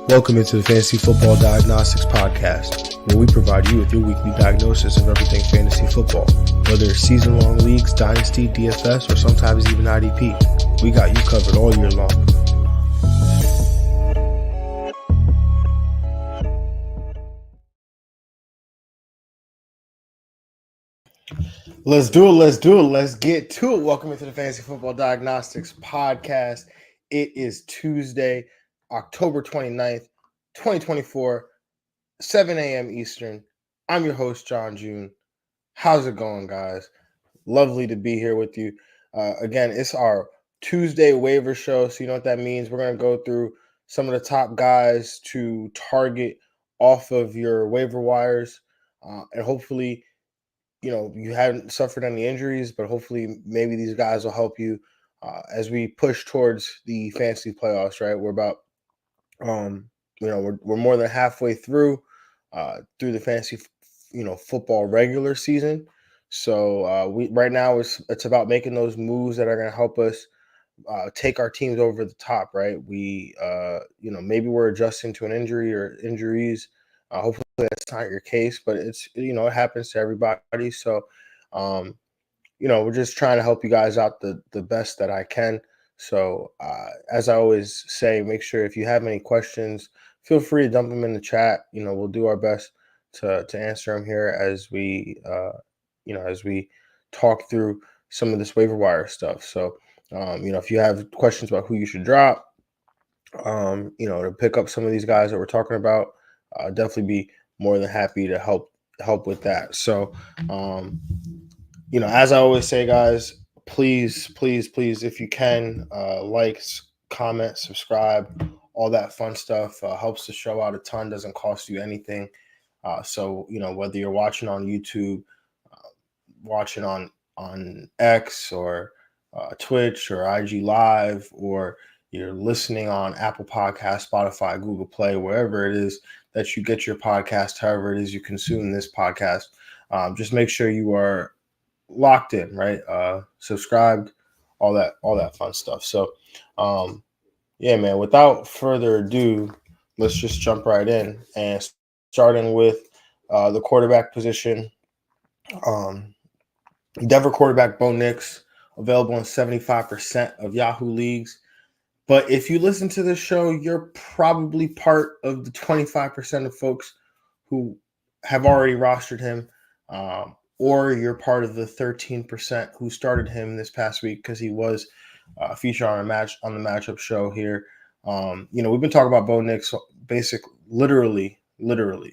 Welcome into the Fantasy Football Diagnostics Podcast, where we provide you with your weekly diagnosis of everything fantasy football. Whether it's season-long leagues, dynasty, DFS, or sometimes even IDP, we got you covered all year long. Let's do it. Let's get to it. Welcome into the Fantasy Football Diagnostics Podcast. It is Tuesday, October 29th, 2024, 7 a.m. Eastern. I'm your host, Jon Jeune. How's it going, guys? Lovely to be here with you. Again, it's our Tuesday waiver show, so you know what that means. We're going to go through some of the top guys to target off of your waiver wires, and hopefully you haven't suffered any injuries, but hopefully maybe these guys will help you as we push towards the fantasy playoffs, right? We're about, we're more than halfway through the fantasy, football regular season. So we right now it's about making those moves that are going to help us take our teams over the top, right? We, maybe we're adjusting to an injury or injuries. Hopefully that's not your case, but it's, it happens to everybody. So, we're just trying to help you guys out the best that I can. So, as I always say, make sure if you have any questions, feel free to dump them in the chat. We'll do our best to answer them here as we, as we talk through some of this waiver wire stuff. So, if you have questions about who you should drop, to pick up some of these guys that we're talking about, definitely be more than happy to help with that. So, as I always say, guys, please, if you can, like, comment, subscribe, all that fun stuff helps the show out a ton, doesn't cost you anything. So, whether you're watching on YouTube, watching on X or Twitch or IG Live, or you're listening on Apple Podcasts, Spotify, Google Play, wherever it is that you get your podcast, however it is you consume this podcast, just make sure you are locked in, right? Subscribed, all that fun stuff. So, yeah, man, without further ado, let's just jump right in, and starting with the quarterback position. Denver quarterback Bo Nix, available in 75% of Yahoo leagues. But if you listen to this show, you're probably part of the 25% of folks who have already rostered him, or you're part of the 13% who started him this past week because he was featured on the matchup show here. We've been talking about Bo Nix basically, literally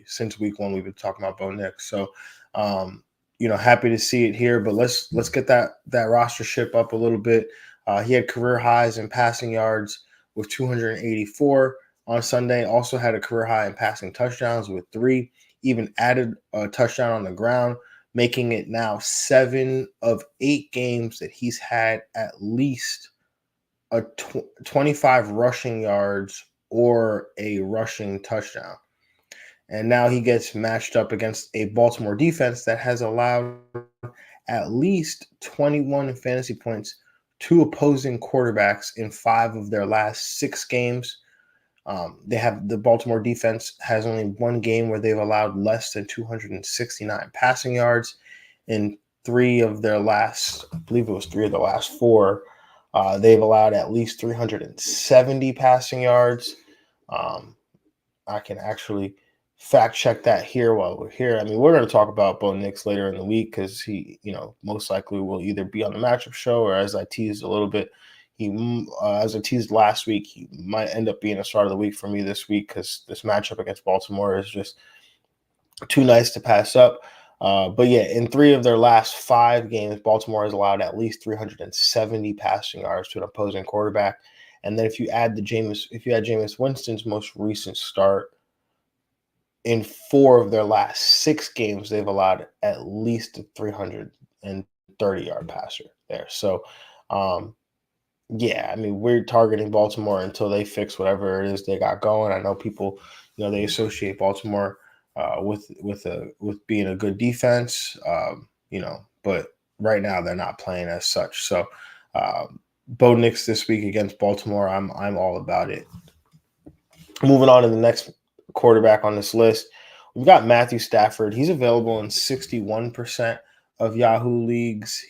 since week one. We've been talking about Bo Nix. So, happy to see it here. But let's get that rostership up a little bit. He had career highs in passing yards with 284 on Sunday. Also had a career high in passing touchdowns with 3. Even added a touchdown on the ground, making it now 7 of 8 games that he's had at least a 25 rushing yards or a rushing touchdown. And now he gets matched up against a Baltimore defense that has allowed at least 21 fantasy points to opposing quarterbacks in 5 of their last 6 games. The Baltimore defense has only 1 game where they've allowed less than 269 passing yards. In 3 of their last, I believe it was 3 of the last 4, they've allowed at least 370 passing yards. I can actually fact check that here while we're here. I mean, we're going to talk about Bo Nix later in the week because he, most likely will either be on the matchup show, or as I teased a little bit, as I teased last week, he might end up being a start of the week for me this week because this matchup against Baltimore is just too nice to pass up. But yeah, in 3 of their last 5 games, Baltimore has allowed at least 370 passing yards to an opposing quarterback. And then if you add Jameis Winston's most recent start, in 4 of their last 6 games, they've allowed at least a 330-yard passer there. So, yeah, I mean, we're targeting Baltimore until they fix whatever it is they got going. I know people, they associate Baltimore with being a good defense, but right now they're not playing as such. So, Bo Nix this week against Baltimore, I'm all about it. Moving on to the next quarterback on this list, we've got Matthew Stafford. He's available in 61% of Yahoo leagues.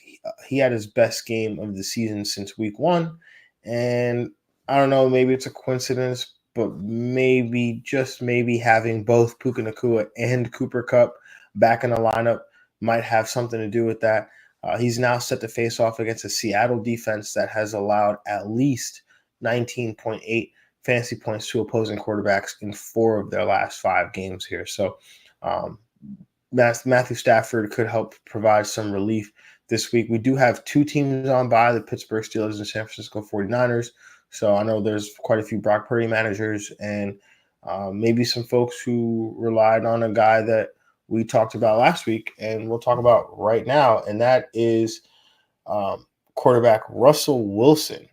He had his best game of the season since week 1. And I don't know, maybe it's a coincidence, but maybe, just maybe, having both Puka Nacua and Cooper Kupp back in the lineup might have something to do with that. He's now set to face off against a Seattle defense that has allowed at least 19.8 fantasy points to opposing quarterbacks in 4 of their last 5 games here. So Matthew Stafford could help provide some relief this week. We do have 2 teams on bye, the Pittsburgh Steelers and San Francisco 49ers. So I know there's quite a few Brock Purdy managers and maybe some folks who relied on a guy that we talked about last week and we'll talk about right now, and that is quarterback Russell Wilson,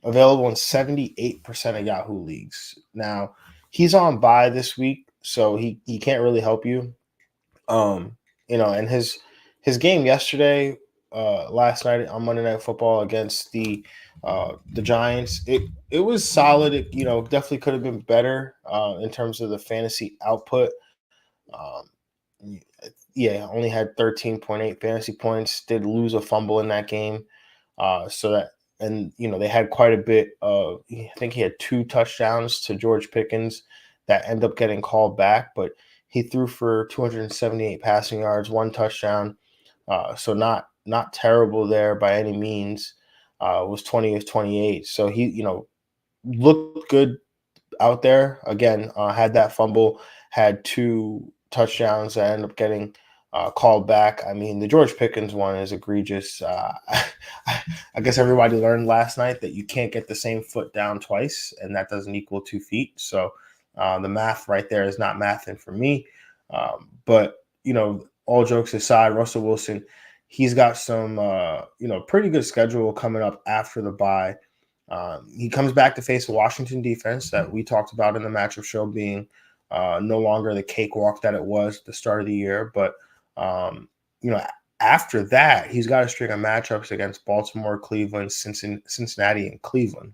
available in 78% of Yahoo leagues. Now, he's on bye this week, so he can't really help you. And his game yesterday, last night on Monday Night Football against the Giants, it was solid. It, definitely could have been better in terms of the fantasy output. Only had 13.8 fantasy points. Did lose a fumble in that game, they had quite a bit of. I think he had 2 touchdowns to George Pickens that end up getting called back, but he threw for 278 passing yards, 1 touchdown. So not terrible there by any means. Was 20 of 28. So he, looked good out there. Again, had that fumble, had 2 touchdowns that end up getting called back. I mean, the George Pickens one is egregious. I guess everybody learned last night that you can't get the same foot down twice, and that doesn't equal 2 feet. So the math right there is not mathing for me. But, all jokes aside, Russell Wilson, he's got some, pretty good schedule coming up after the bye. He comes back to face a Washington defense that we talked about in the matchup show being no longer the cakewalk that it was at the start of the year. But, after that, he's got a string of matchups against Baltimore, Cleveland, Cincinnati, and Cleveland.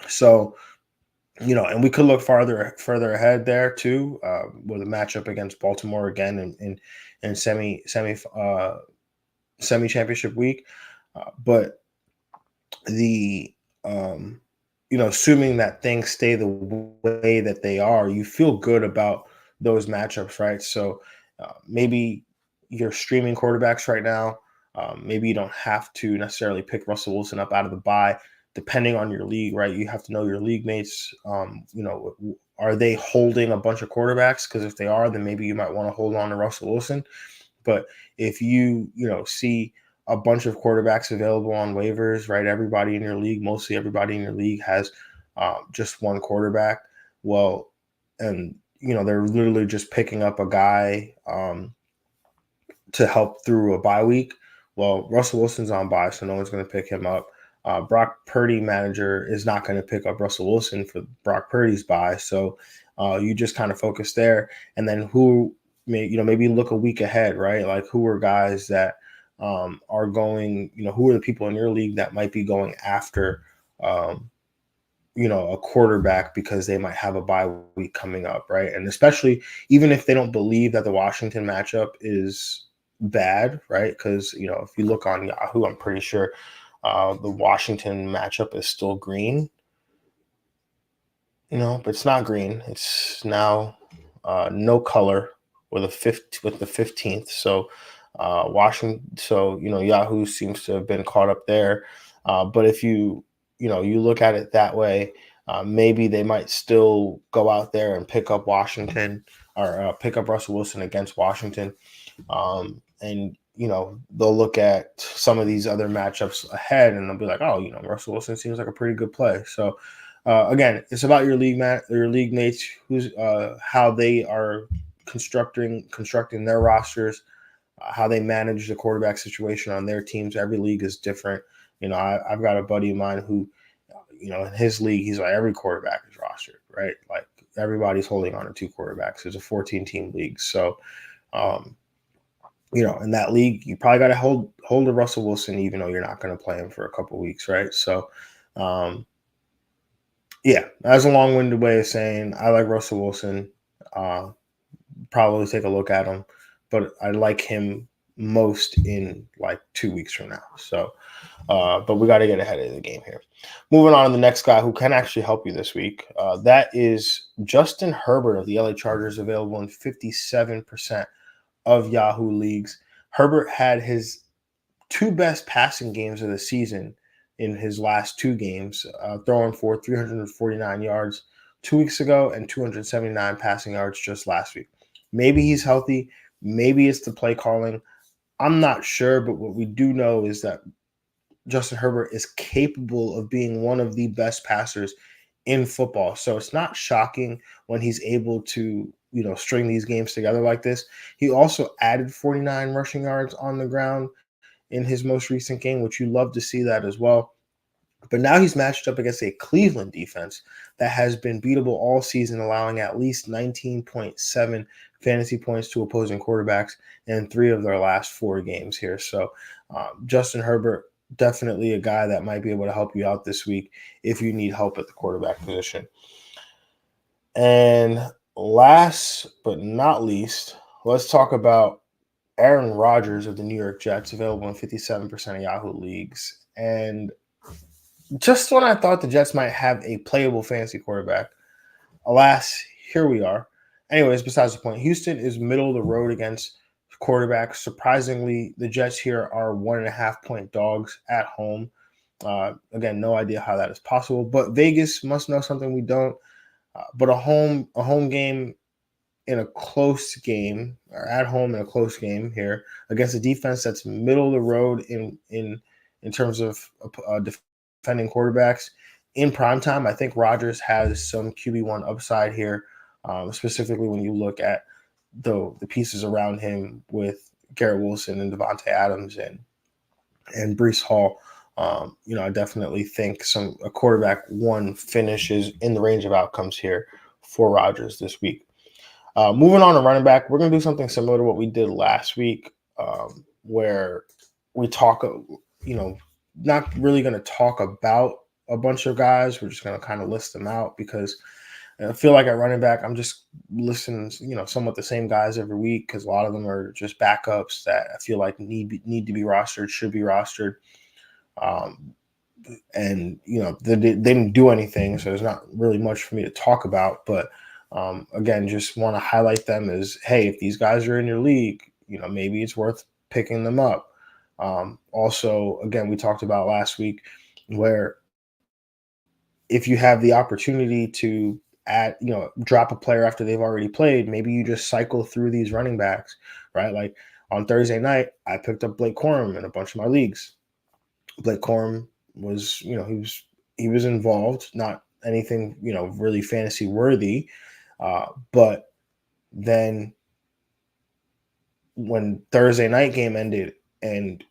So, and we could look further ahead there too, with a matchup against Baltimore again in semi championship week. But the assuming that things stay the way that they are, you feel good about those matchups, right? So maybe you're streaming quarterbacks right now. Maybe you don't have to necessarily pick Russell Wilson up out of the bye, depending on your league, right? You have to know your league mates. Are they holding a bunch of quarterbacks? Because if they are, then maybe you might want to hold on to Russell Wilson. But if you see a bunch of quarterbacks available on waivers, right? Mostly everybody in your league has just one quarterback. Well, and they're literally just picking up a guy to help through a bye week. Well, Russell Wilson's on bye, so no one's going to pick him up. Brock Purdy manager is not going to pick up Russell Wilson for Brock Purdy's bye. So you just kind of focus there. And then maybe look a week ahead, right? Like who are guys that are going, who are the people in your league that might be going after, a quarterback because they might have a bye week coming up, right? And especially even if they don't believe that the Washington matchup is bad, right? Because, if you look on Yahoo, I'm pretty sure the Washington matchup is still green, but it's not green. It's now no color with the 15th. So Washington, Yahoo seems to have been caught up there. But if you look at it that way, maybe they might still go out there and pick up Washington or pick up Russell Wilson against Washington. And they'll look at some of these other matchups ahead and they'll be like, oh, Russell Wilson seems like a pretty good play. So again, it's about your league mates, how they are constructing their rosters, how they manage the quarterback situation on their teams. Every league is different. I've got a buddy of mine who, in his league, he's like every quarterback is rostered, right? Like everybody's holding on to 2 quarterbacks. It's a 14-team league. So, in that league, you probably got to hold a Russell Wilson, even though you're not going to play him for a couple weeks, right? So, Yeah, that's a long-winded way of saying I like Russell Wilson. Uh, Probably take a look at him, but I like him most in like 2 weeks from now. So, but we got to get ahead of the game here. Moving on to the next guy who can actually help you this week. That is Justin Herbert of the LA Chargers, available in 57% of Yahoo leagues. Herbert had his two best passing games of the season in his last two games, throwing for 349 yards 2 weeks ago and 279 passing yards just last week. Maybe he's healthy. Maybe it's the play calling. I'm not sure, but what we do know is that Justin Herbert is capable of being one of the best passers in football. So it's not shocking when he's able to, string these games together like this. He also added 49 rushing yards on the ground in his most recent game, which you love to see that as well. But now he's matched up against a Cleveland defense that has been beatable all season, allowing at least 19.7 fantasy points to opposing quarterbacks in 3 of their last 4 games here. So Justin Herbert, definitely a guy that might be able to help you out this week if you need help at the quarterback position. And last but not least, let's talk about Aaron Rodgers of the New York Jets, available in 57% of Yahoo leagues. And just when I thought the Jets might have a playable fantasy quarterback, alas, here we are. Anyways, besides the point, Houston is middle of the road against quarterbacks. Surprisingly, the Jets here are 1.5-point dogs at home. Again, no idea how that is possible, but Vegas must know something we don't. But a home game in a close game, or at home in a close game here against a defense that's middle of the road in terms of defending quarterbacks in prime time. I think Rodgers has some QB1 upside here, specifically when you look at the pieces around him with Garrett Wilson and Devontae Adams and Breece Hall. I definitely think a quarterback one finishes in the range of outcomes here for Rodgers this week. Moving on to running back, we're going to do something similar to what we did last week, where we talk, not really going to talk about a bunch of guys. We're just going to kind of list them out because I feel like at running back, I'm just listing, somewhat the same guys every week because a lot of them are just backups that I feel like need to be rostered, should be rostered. And they didn't do anything, so there's not really much for me to talk about, but again, just want to highlight them as, hey, if these guys are in your league, maybe it's worth picking them up. Also, again, we talked about last week where if you have the opportunity to drop a player after they've already played, maybe you just cycle through these running backs, right? Like on Thursday night, I picked up Blake Corum in a bunch of my leagues. Blake Corum was, he was involved, not anything, really fantasy worthy. But then when Thursday night game ended and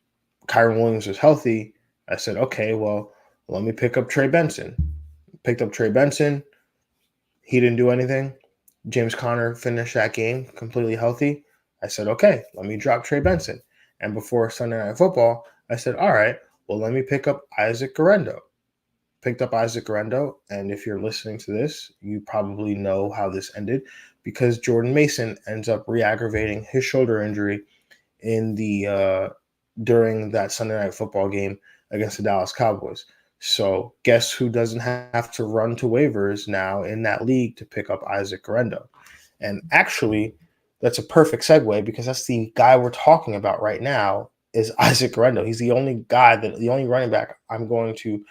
Kyron Williams was healthy, I said, okay, well, let me pick up Trey Benson. Picked up Trey Benson. He didn't do anything. James Conner finished that game completely healthy. I said, okay, let me drop Trey Benson. And before Sunday Night Football, I said, all right, well, let me pick up Isaac Guerendo. Picked up Isaac Guerendo, and if you're listening to this, you probably know how this ended because Jordan Mason ends up re-aggravating his shoulder injury in the during that Sunday Night Football game against the Dallas Cowboys. So guess who doesn't have to run to waivers now in that league to pick up Isaac Guerendo? And actually, that's a perfect segue because that's the guy we're talking about right now is Isaac Guerendo. He's the only running back I'm going to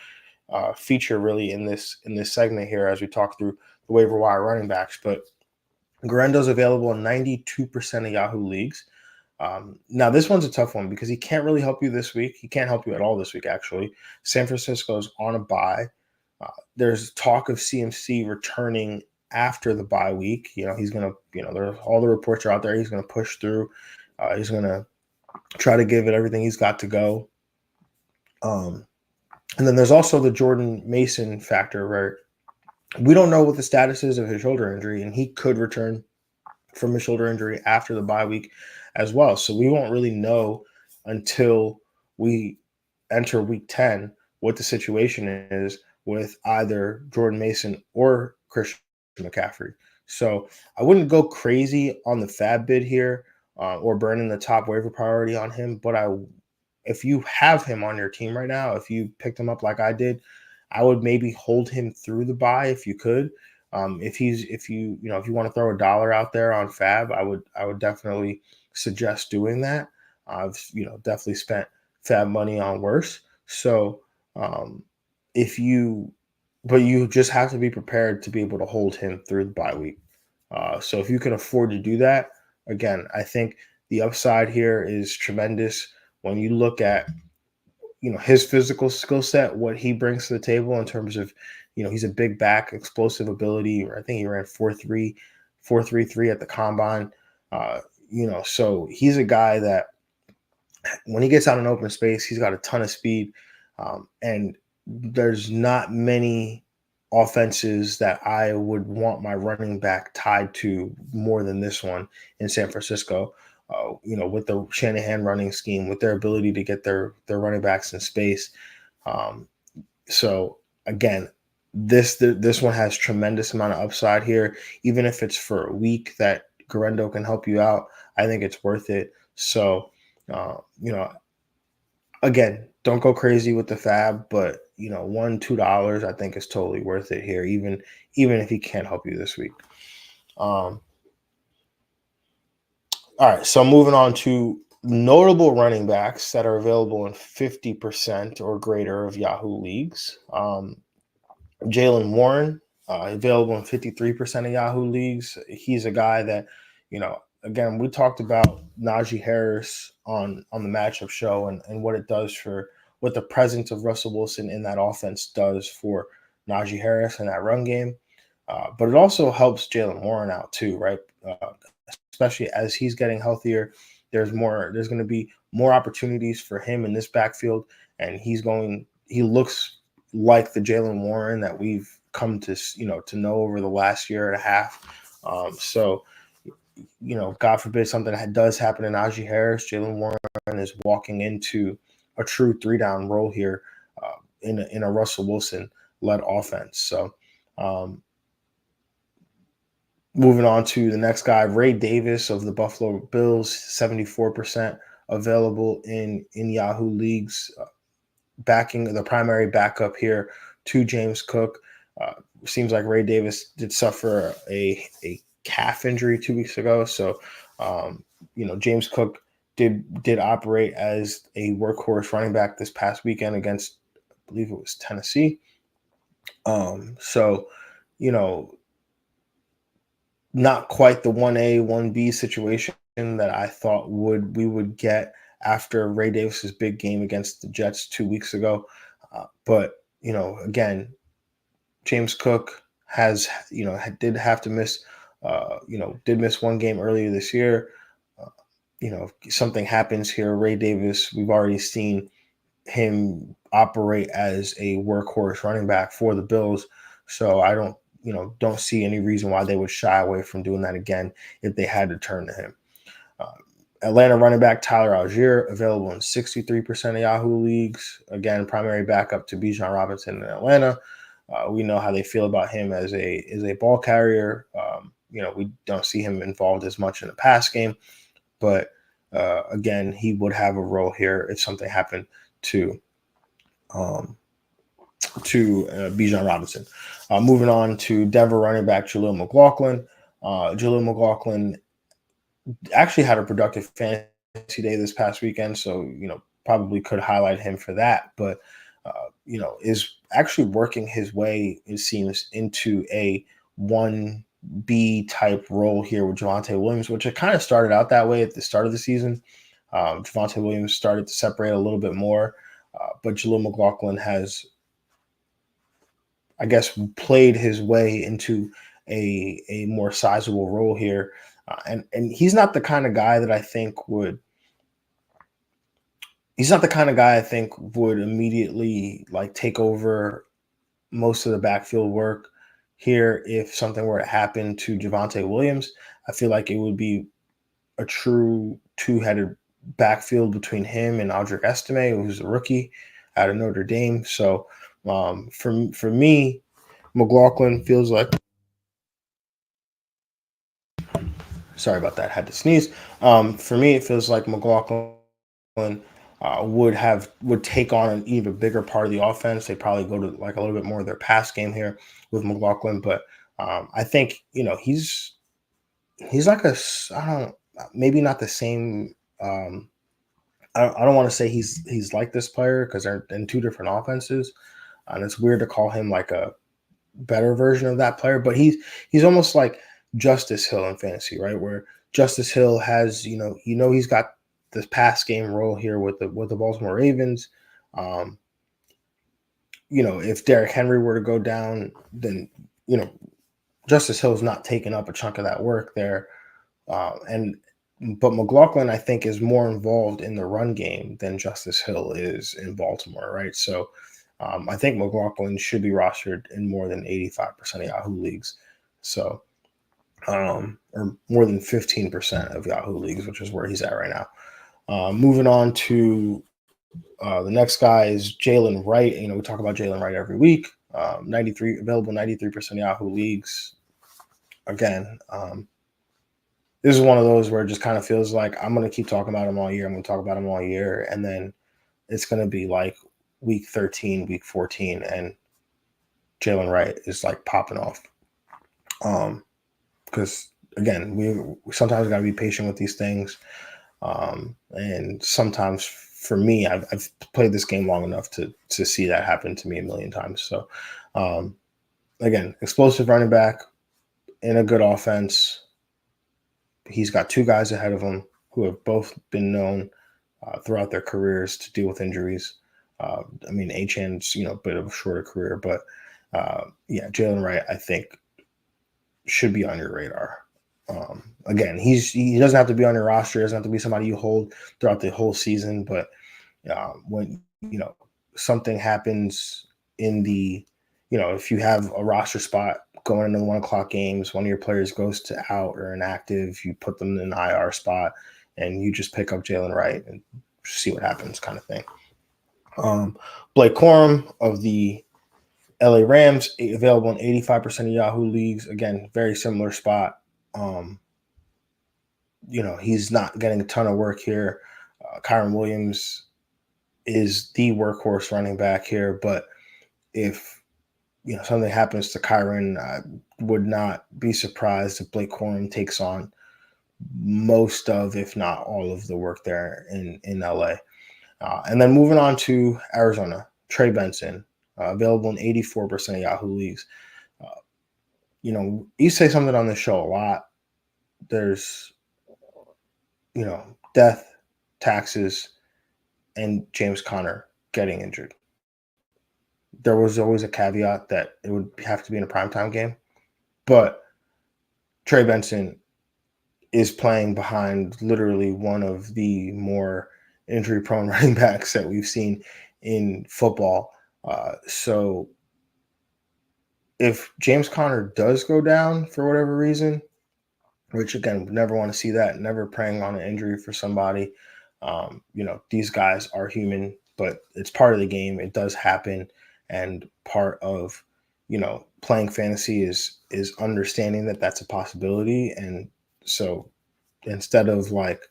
feature really in this segment here as we talk through the waiver wire running backs. But Guerendo's available in 92% of Yahoo leagues. Now, this one's a tough one because he can't really help you this week. He can't help you at all this week, actually. San Francisco's on a bye. There's talk of CMC returning after the bye week. He's going to, there's all the reports are out there. He's going to push through. He's going to try to give it everything he's got to go. And then there's also the Jordan Mason factor where we don't know what the status is of his shoulder injury, and he could return from his shoulder injury after the bye week as well. So we won't really know until we enter week 10 what the situation is with either Jordan Mason or Christian McCaffrey. So I wouldn't go crazy on the fab bid here or burning the top waiver priority on him. But if you have him on your team right now, if you picked him up like I did, I would maybe hold him through the buy if you could. If you want to throw $1 out there on fab, I would definitely suggest doing that. I've definitely spent fab money on worse. So um, if you, but you just have to be prepared to be able to hold him through the bye week. So if you can afford to do that, again, I think the upside here is tremendous when you look at his physical skill set, what he brings to the table in terms of he's a big back, explosive ability. I think he ran 4.33 at the combine. So he's a guy that when he gets out in open space, he's got a ton of speed, and there's not many offenses that I would want my running back tied to more than this one in San Francisco. With the Shanahan running scheme, with their ability to get their running backs in space. Um, so again, this one has tremendous amount of upside here. Even if it's for a week that Garendo can help you out, I think it's worth it. So, again, don't go crazy with the fab, but $1-2 I think is totally worth it here, even if he can't help you this week. All right, so moving on to notable running backs that are available in 50% or greater of Yahoo leagues. Jaylen Warren, available in 53% of Yahoo leagues. He's a guy that, again, we talked about Najee Harris on the matchup show and what it does for what the presence of Russell Wilson in that offense does for Najee Harris and that run game. But it also helps Jaylen Warren out too, right? Especially as he's getting healthier, there's going to be more opportunities for him in this backfield, and he looks like the Jaylen Warren that we've come to know over the last year and a half. So God forbid something that does happen to Najee Harris, Jaylen Warren is walking into a true 3-down role here in a Russell Wilson led offense. So moving on to the next guy, Ray Davis of the Buffalo Bills, 74% available in Yahoo leagues, backing the primary backup here to James Cook. Seems like Ray Davis did suffer a calf injury 2 weeks ago. So, James Cook did operate as a workhorse running back this past weekend against, I believe it was Tennessee. Not quite the 1A, 1B situation that I thought we would get after Ray Davis's big game against the Jets 2 weeks ago. But, again, James Cook did have to miss, did miss one game earlier this year. Something happens here. Ray Davis, we've already seen him operate as a workhorse running back for the Bills. So I don't see any reason why they would shy away from doing that again if they had to turn to him. Atlanta running back Tyler Algier, available in 63% of Yahoo leagues. Again, primary backup to Bijan Robinson in Atlanta. We know how they feel about him as a ball carrier. We don't see him involved as much in the pass game, but again, he would have a role here if something happened to Bijan Robinson. Moving on to Denver running back Jaleel McLaughlin. Jaleel McLaughlin actually had a productive fantasy day this past weekend, so probably could highlight him for that. But is actually working his way, it seems, into a 1B type role here with Javonte Williams, which it kind of started out that way at the start of the season. Javonte Williams started to separate a little bit more, but Jaleel McLaughlin has, I guess, played his way into a more sizable role here. And he's not the kind of guy that I think would immediately take over most of the backfield work here if something were to happen to Javonte Williams. I feel like it would be a true two-headed backfield between him and Audric Estime, who's a rookie out of Notre Dame. So For me, McLaughlin feels like. Sorry about that. Had to sneeze. For me, it feels like McLaughlin would take on an even bigger part of the offense. They probably go to like a little bit more of their pass game here with McLaughlin, but I think he's like I don't maybe not the same. I don't want to say he's like this player because they're in two different offenses, and it's weird to call him like a better version of that player, but he's almost like Justice Hill in fantasy, right? Where Justice Hill has, he's got this pass game role here with the Baltimore Ravens. Um, if Derrick Henry were to go down, then Justice Hill's not taking up a chunk of that work there. But McLaughlin, I think, is more involved in the run game than Justice Hill is in Baltimore, right? So I think McLaughlin should be rostered in more than 85% of Yahoo leagues. So, or more than 15% of Yahoo leagues, which is where he's at right now. Moving on to the next guy is Jalen Wright. We talk about Jalen Wright every week. 93% of Yahoo leagues. Again, this is one of those where it just kind of feels like I'm going to keep talking about him all year. I'm going to talk about him all year. And then it's going to be like week 13, week 14, and Jalen Wright is like popping off. Because again, we sometimes got to be patient with these things. And sometimes for me, I've played this game long enough to see that happen to me a million times. So again, explosive running back in a good offense. He's got two guys ahead of him who have both been known throughout their careers to deal with injuries. Achan's, a bit of a shorter career, but Jalen Wright, I think, should be on your radar. Again, he doesn't have to be on your roster. He doesn't have to be somebody you hold throughout the whole season. But when something happens in the, if you have a roster spot going into the 1 o'clock games, one of your players goes to out or inactive, you put them in an IR spot, and you just pick up Jalen Wright and see what happens, kind of thing. Blake Corum of the LA Rams, available in 85% of Yahoo leagues. Again, very similar spot. He's not getting a ton of work here. Kyron Williams is the workhorse running back here, but if something happens to Kyron, I would not be surprised if Blake Corum takes on most of, if not all of the work there in LA. And then moving on to Arizona, Trey Benson, available in 84% of Yahoo leagues. You say something on the show a lot. There's, death, taxes, and James Conner getting injured. There was always a caveat that it would have to be in a primetime game, but Trey Benson is playing behind literally one of the more injury-prone running backs that we've seen in football. So if James Conner does go down for whatever reason, which again, never want to see that, never preying on an injury for somebody. These guys are human, but it's part of the game. It does happen. And part of, playing fantasy is understanding that that's a possibility. And so instead of like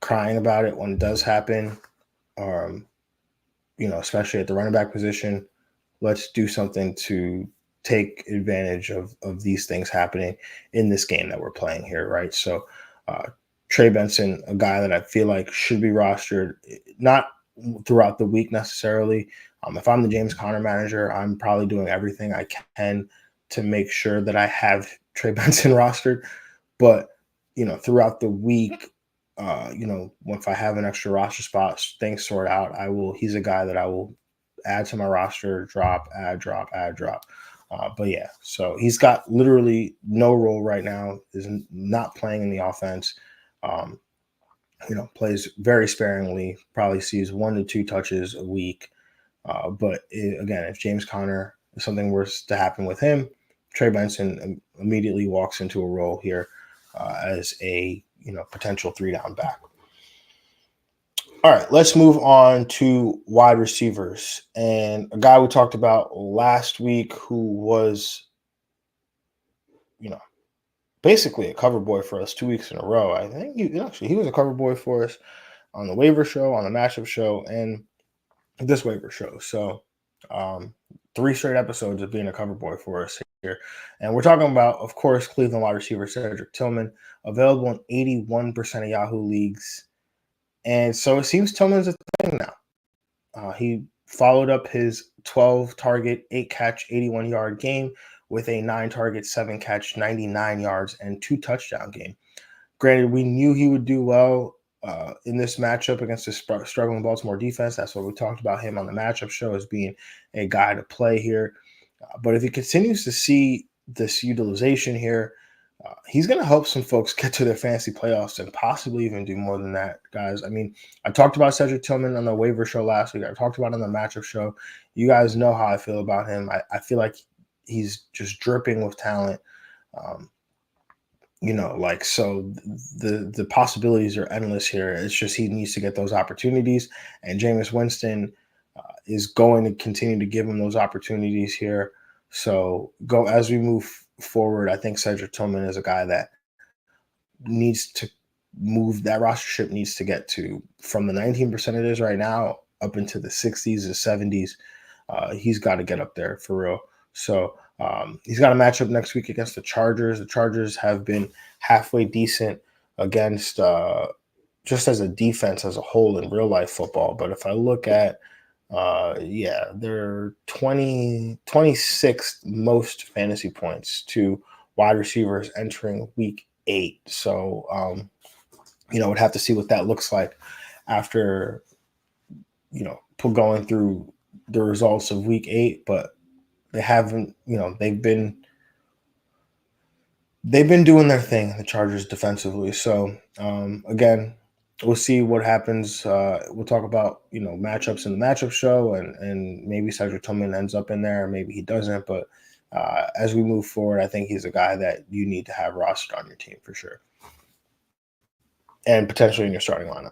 crying about it when it does happen, especially at the running back position, let's do something to take advantage of these things happening in this game that we're playing here, right? So Trey Benson, a guy that I feel like should be rostered, not throughout the week necessarily. If I'm the James Conner manager, I'm probably doing everything I can to make sure that I have Trey Benson rostered. But, throughout the week, if I have an extra roster spot, things sort out, he's a guy that I will add to my roster, drop, add, drop, add, drop. But yeah, so he's got literally no role right now, is not playing in the offense. Plays very sparingly, probably sees 1 to 2 touches a week. But again, if James Conner, if something worse to happen with him, Trey Benson immediately walks into a role here as a potential 3-down back. All right, let's move on to wide receivers. And a guy we talked about last week who was, you know, basically a cover boy for us 2 weeks in a row. I think he was a cover boy for us on the waiver show, on the matchup show, and this waiver show. So, um, 3 straight episodes of being a cover boy for us here. And we're talking about, of course, Cleveland wide receiver Cedric Tillman, available in 81% of Yahoo leagues. And so it seems Tillman's a thing now. He followed up his 12 target, 8 catch, 81-yard game with a 9 target, 7 catch, 99 yards, and 2 touchdown game. Granted, we knew he would do well in this matchup against the struggling Baltimore defense. That's what we talked about him on the matchup show as being a guy to play here. But if he continues to see this utilization here, he's going to help some folks get to their fantasy playoffs and possibly even do more than that, guys. I mean, I talked about Cedric Tillman on the waiver show last week. I talked about it on the matchup show. You guys know how I feel about him. I feel like he's just dripping with talent. Um, so the possibilities are endless here. It's just he needs to get those opportunities, and Jameis Winston is going to continue to give him those opportunities here. So as we move forward, I think Cedric Tillman is a guy that needs to move. That rostership needs to get to from the 19% it is right now up into the 60s or 70s. He's got to get up there for real. So he's got a matchup next week against the Chargers. The Chargers have been halfway decent against just as a defense as a whole in real life football. But if I look at they're 26th most fantasy points to wide receivers entering week 8. So, we'd have to see what that looks like after, going through the results of week 8, but they haven't, they've been doing their thing, the Chargers defensively. So, again, we'll see what happens. We'll talk about, matchups in the matchup show, and maybe Cedric Tillman ends up in there, maybe he doesn't. But as we move forward, I think he's a guy that you need to have rostered on your team for sure, and potentially in your starting lineup.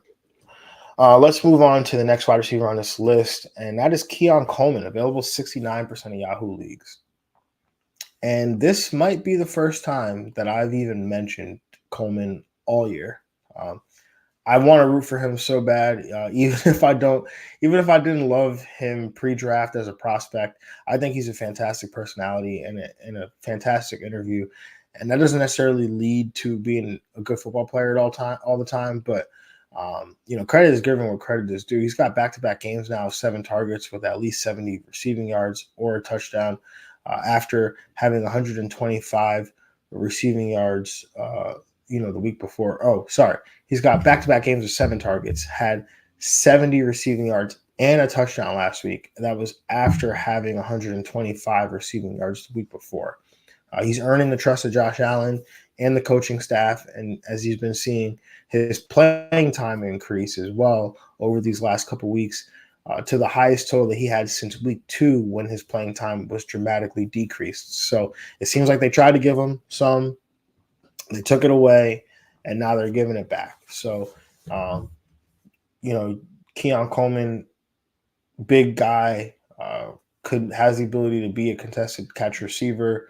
Let's move on to the next wide receiver on this list, and that is Keon Coleman, available 69% of Yahoo leagues. And this might be the first time that I've even mentioned Coleman all year. I want to root for him so bad, even if I didn't love him pre-draft as a prospect. I think he's a fantastic personality and a fantastic interview, and that doesn't necessarily lead to being a good football player all the time. But credit is given where credit is due. He's got back-to-back games now, 7 targets with at least 70 receiving yards or a touchdown. After having 125 receiving yards, the week before. Oh, sorry. He's got back-to-back games with 7 targets, had 70 receiving yards and a touchdown last week. That was after having 125 receiving yards the week before. He's earning the trust of Josh Allen and the coaching staff, and as he's been seeing his playing time increase as well over these last couple weeks, to the highest total that he had since week 2 when his playing time was dramatically decreased. So it seems like they tried to give him some, they took it away, and now they're giving it back. So, Keon Coleman, big guy, has the ability to be a contested catch receiver.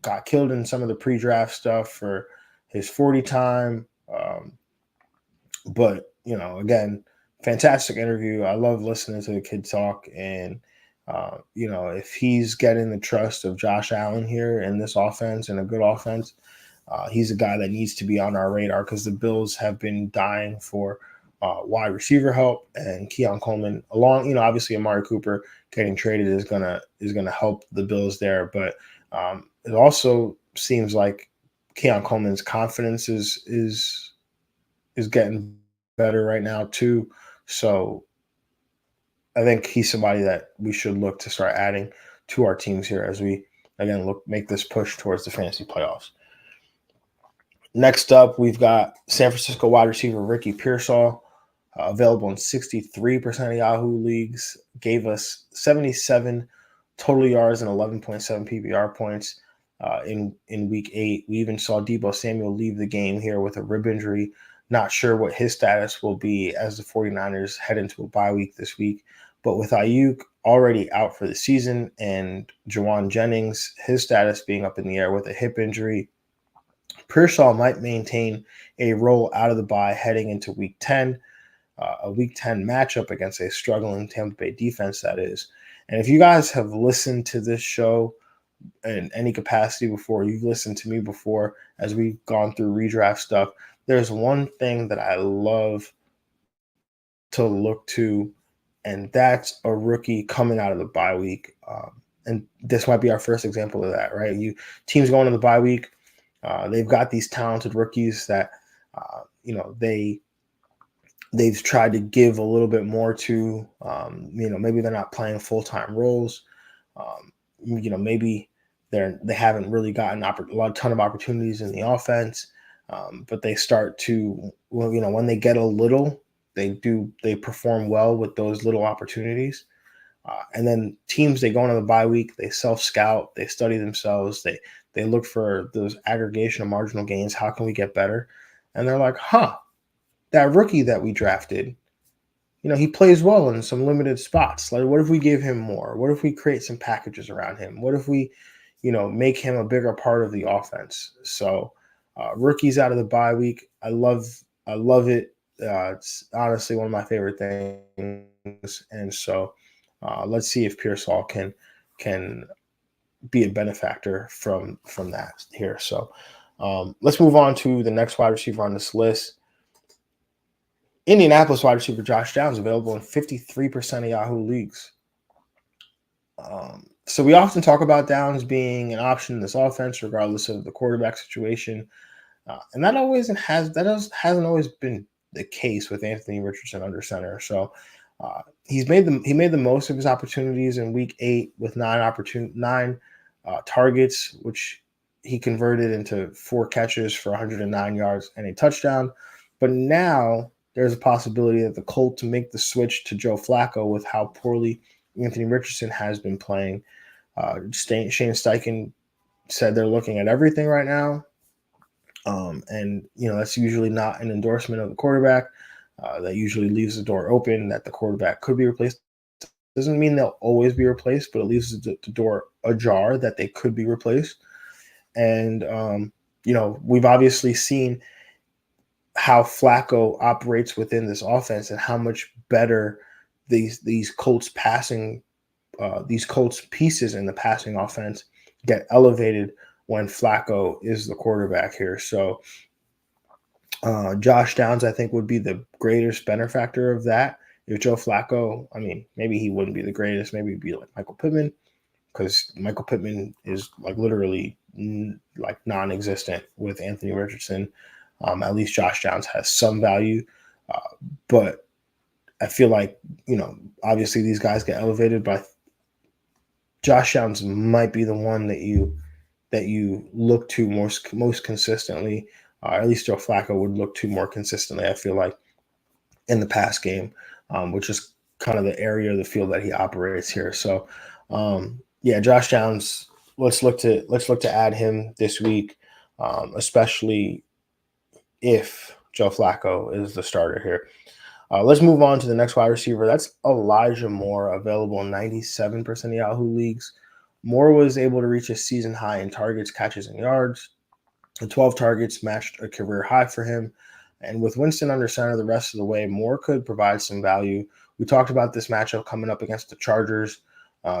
Got killed in some of the pre-draft stuff for his 40 time. But, again, fantastic interview. I love listening to the kid talk. And, if he's getting the trust of Josh Allen here in this offense and a good offense, he's a guy that needs to be on our radar because the Bills have been dying for wide receiver help, and Keon Coleman, along, obviously Amari Cooper getting traded is gonna help the Bills there. But it also seems like Keon Coleman's confidence is getting better right now too. So I think he's somebody that we should look to start adding to our teams here as we again make this push towards the fantasy playoffs. Next up, we've got San Francisco wide receiver Ricky Pearsall, available in 63% of Yahoo leagues, gave us 77 total yards and 11.7 PPR points in week 8. We even saw Deebo Samuel leave the game here with a rib injury Not sure what his status will be as the 49ers head into a bye week this week. But with Ayuk already out for the season and Jon Jeune, his status being up in the air with a hip injury, Pearsall might maintain a role out of the bye heading into week 10, a week 10 matchup against a struggling Tampa Bay defense, that is. And if you guys have listened to this show in any capacity before, you've listened to me before as we've gone through redraft stuff, there's one thing that I love to look to, and that's a rookie coming out of the bye week. And this might be our first example of that, right? Teams going to the bye week, they've got these talented rookies that they've tried to give a little bit more to. Maybe they're not playing full-time roles. Maybe they haven't really gotten a ton of opportunities in the offense, but they start to, when they get a little, they perform well with those little opportunities. And then teams, they go into the bye week, they self-scout, they study themselves, they look for those aggregation of marginal gains. How can we get better? And they're like, that rookie that we drafted, he plays well in some limited spots. Like, what if we give him more? What if we create some packages around him? What if we, make him a bigger part of the offense? So rookies out of the bye week, I love it. It's honestly one of my favorite things. And so let's see if Pearsall can be a benefactor from that here. So let's move on to the next wide receiver on this list. Indianapolis wide receiver Josh Downs, available in 53% of Yahoo leagues. So we often talk about Downs being an option in this offense, regardless of the quarterback situation, and that hasn't always been the case with Anthony Richardson under center. So he made the most of his opportunities in Week 8 with nine targets, which he converted into 4 catches for 109 yards and a touchdown. But now there's a possibility that the Colts make the switch to Joe Flacco with how poorly Anthony Richardson has been playing. Shane Steichen said they're looking at everything right now. And that's usually not an endorsement of the quarterback. That usually leaves the door open that the quarterback could be replaced. Doesn't mean they'll always be replaced, but it leaves the door ajar that they could be replaced. And, we've obviously seen how Flacco operates within this offense and how much better these Colts pieces in the passing offense get elevated when Flacco is the quarterback here. So Josh Downs, I think, would be the greatest benefactor of that. If Joe Flacco, maybe he wouldn't be the greatest. Maybe he'd be like Michael Pittman, because Michael Pittman is like literally like non-existent with Anthony Richardson. At least Josh Downs has some value. But I feel like, obviously these guys get elevated, but Josh Downs might be the one that you look to most consistently. At least Joe Flacco would look to more consistently, I feel like, in the pass game, which is kind of the area of the field that he operates here. So, Josh Downs, let's look to add him this week, especially if Joe Flacco is the starter here. Let's move on to the next wide receiver. That's Elijah Moore, available in 97% of Yahoo leagues. Moore was able to reach a season high in targets, catches, and yards. The 12 targets matched a career high for him. And with Winston under center the rest of the way, Moore could provide some value. We talked about this matchup coming up against the Chargers.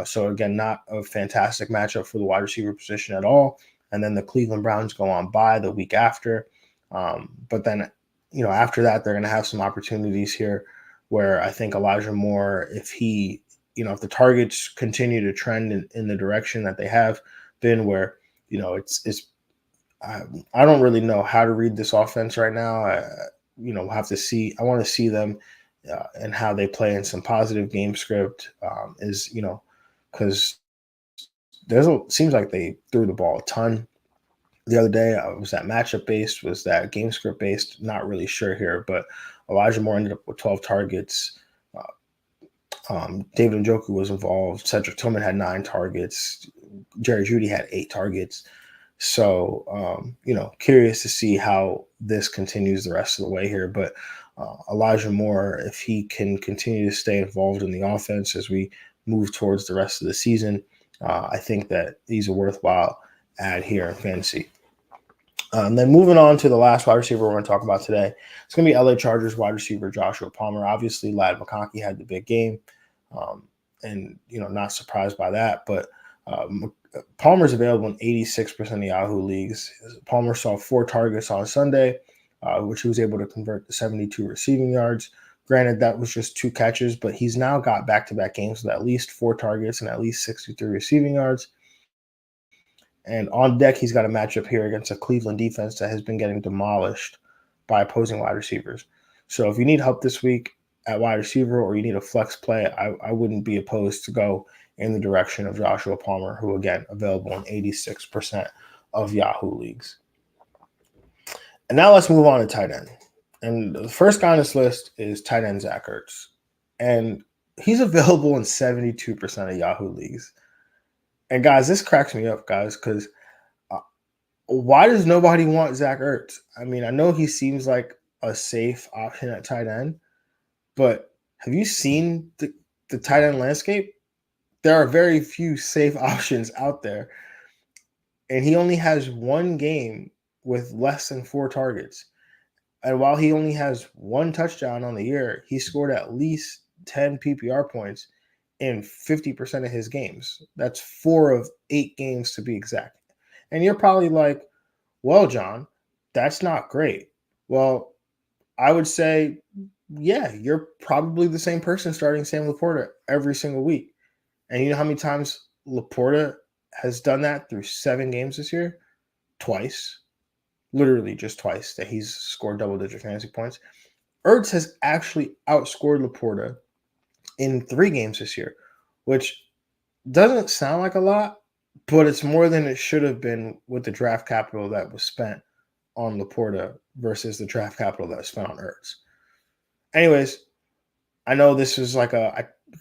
So, again, not a fantastic matchup for the wide receiver position at all. And then the Cleveland Browns go on bye the week after. But then, after that, they're going to have some opportunities here where I think Elijah Moore, if the targets continue to trend in the direction that they have been, where, I don't really know how to read this offense right now. I want to see them and how they play in some positive game script because seems like they threw the ball a ton. The other day, was that matchup based? Was that game script based? Not really sure here, but Elijah Moore ended up with 12 targets. David Njoku was involved. Cedric Tillman had 9 targets. Jerry Jeudy had 8 targets. So, curious to see how this continues the rest of the way here. But Elijah Moore, if he can continue to stay involved in the offense as we move towards the rest of the season, I think that he's a worthwhile add here in fantasy. Then moving on to the last wide receiver we're going to talk about today, it's going to be LA Chargers wide receiver Joshua Palmer. Obviously, Ladd McConkey had the big game, and not surprised by that. But Palmer's available in 86% of Yahoo leagues. Palmer saw 4 targets on Sunday, which he was able to convert to 72 receiving yards. Granted, that was just 2 catches, but he's now got back-to-back games with at least 4 targets and at least 63 receiving yards. And on deck, he's got a matchup here against a Cleveland defense that has been getting demolished by opposing wide receivers. So if you need help this week at wide receiver or you need a flex play, I wouldn't be opposed to go in the direction of Joshua Palmer, who, again, available in 86% of Yahoo leagues. And now let's move on to tight end. And the first guy on this list is tight end Zach Ertz. And he's available in 72% of Yahoo leagues. And guys, this cracks me up, guys, because why does nobody want Zach Ertz? I mean, I know he seems like a safe option at tight end, but have you seen the tight end landscape? There are very few safe options out there. And he only has 1 game with less than 4 targets. And while he only has 1 touchdown on the year, he scored at least 10 PPR points in 50% of his games. That's 4 of 8 games to be exact. And you're probably like, well, John, that's not great. Well, I would say, yeah, you're probably the same person starting Sam Laporta every single week. And you know how many times Laporta has done that through 7 games this year? Twice. Literally just twice that he's scored double-digit fantasy points. Ertz has actually outscored Laporta in 3 games this year, which doesn't sound like a lot, but it's more than it should have been with the draft capital that was spent on Laporta versus the draft capital that was spent on Ertz. Anyways, I know this is I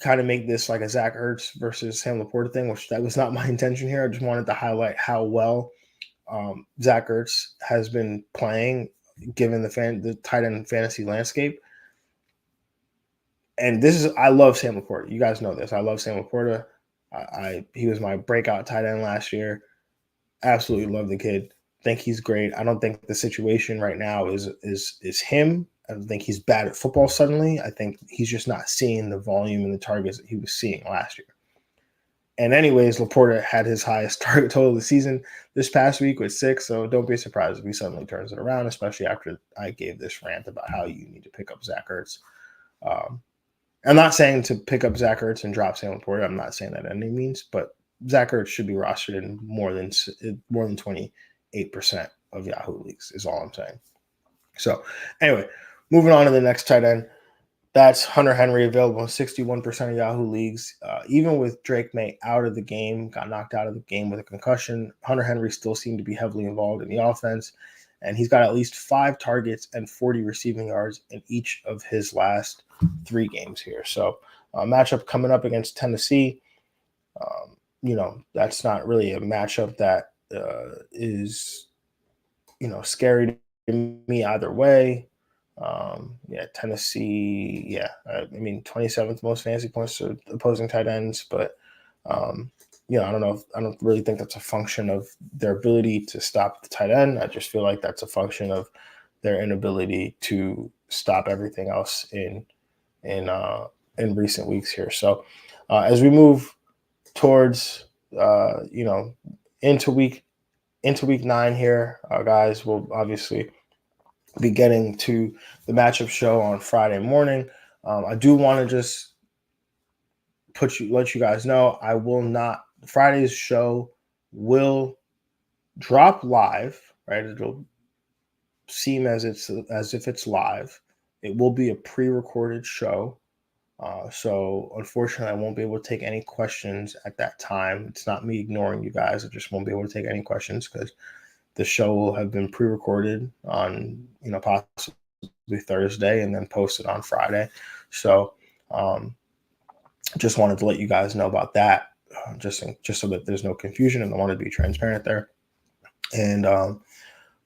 kind of make this like a Zach Ertz versus Sam Laporta thing, which that was not my intention here. I just wanted to highlight how well Zach Ertz has been playing given the tight end fantasy landscape. And I love Sam Laporta. You guys know this. I love Sam Laporta. He was my breakout tight end last year. Absolutely love the kid. Think he's great. I don't think the situation right now is him. I don't think he's bad at football suddenly. I think he's just not seeing the volume and the targets that he was seeing last year. And anyways, Laporta had his highest target total of the season this past week with 6, so don't be surprised if he suddenly turns it around, especially after I gave this rant about how you need to pick up Zach Ertz. I'm not saying to pick up Zach Ertz and drop Sam Laporta. I'm not saying that at any means, but Zach Ertz should be rostered in more than 28% of Yahoo leagues is all I'm saying. So anyway, moving on to the next tight end. That's Hunter Henry, available in 61% of Yahoo leagues. Even with Drake May out of the game, got knocked out of the game with a concussion, Hunter Henry still seemed to be heavily involved in the offense, and he's got at least 5 targets and 40 receiving yards in each of his last 3 games here. So matchup coming up against Tennessee. That's not really a matchup that is, scary to me either way. Tennessee, 27th most fantasy points to opposing tight ends, but I don't know. I don't really think that's a function of their ability to stop the tight end. I just feel like that's a function of their inability to stop everything else in recent weeks here. So as we move towards into week 9 here, guys, we'll obviously be getting to the matchup show on Friday morning. I do want to just let you guys know Friday's show will drop live, right? It'll seem as if it's live. It will be a pre-recorded show. So unfortunately, I won't be able to take any questions at that time. It's not me ignoring you guys. I just won't be able to take any questions because the show will have been pre-recorded on, possibly Thursday and then posted on Friday. So just wanted to let you guys know about that, just so that there's no confusion, and I wanted to be transparent there. And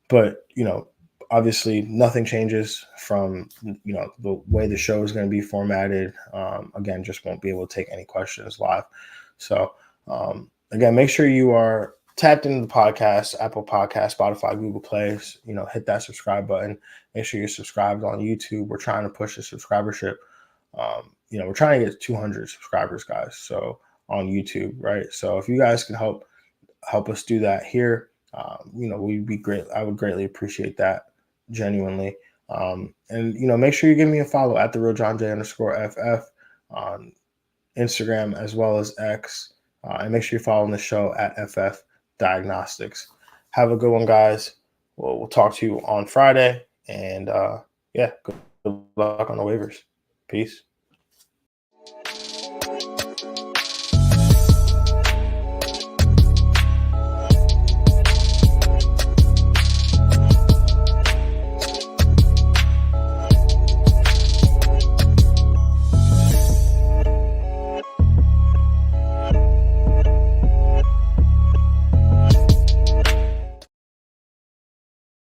but obviously nothing changes from the way the show is going to be formatted. Again, just won't be able to take any questions live. So again, make sure you are tapped into the podcast, Apple Podcast, Spotify, Google Plays. Hit that subscribe button. Make sure you're subscribed on YouTube. We're trying to push the subscribership. We're trying to get 200 subscribers, guys. So on YouTube, right? So if you guys can help us do that here, we'd be great. I would greatly appreciate that, genuinely. And make sure you give me a follow at the real Jon J _FF on Instagram as well as X, and make sure you're following the show at FF Diagnostics. Have a good one, guys. We'll talk to you on Friday, and yeah, good luck on the waivers. Peace.